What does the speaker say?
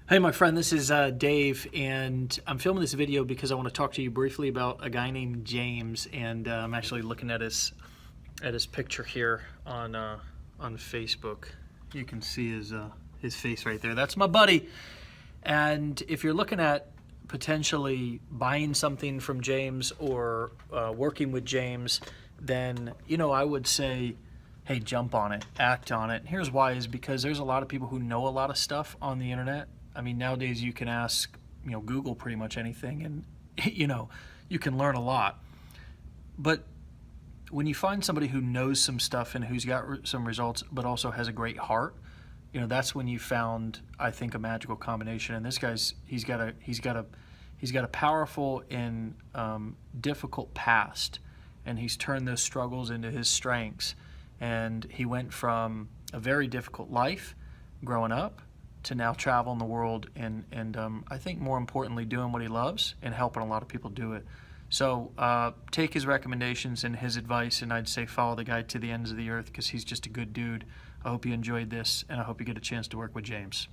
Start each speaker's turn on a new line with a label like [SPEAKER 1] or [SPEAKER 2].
[SPEAKER 1] Hey, my friend, this is Dave, and I'm filming this video because I want to talk to you briefly about a guy named James, and I'm actually looking at his picture here on Facebook. You can see his face right there. That's my buddy. And if you're looking at potentially buying something from James or working with James, then I would say, hey, jump on it, act on it. And here's why: is because there's a lot of people who know a lot of stuff on the internet. I mean, nowadays you can ask, Google pretty much anything, and you can learn a lot. But when you find somebody who knows some stuff and who's got some results, but also has a great heart, that's when you found, I think, a magical combination. And this guy's he's got a powerful and difficult past, and he's turned those struggles into his strengths. And he went from a very difficult life growing up to now traveling the world and I think more importantly doing what he loves and helping a lot of people do it. So take his recommendations and his advice, and I'd say follow the guy to the ends of the earth because he's just a good dude. I hope you enjoyed this, and I hope you get a chance to work with James.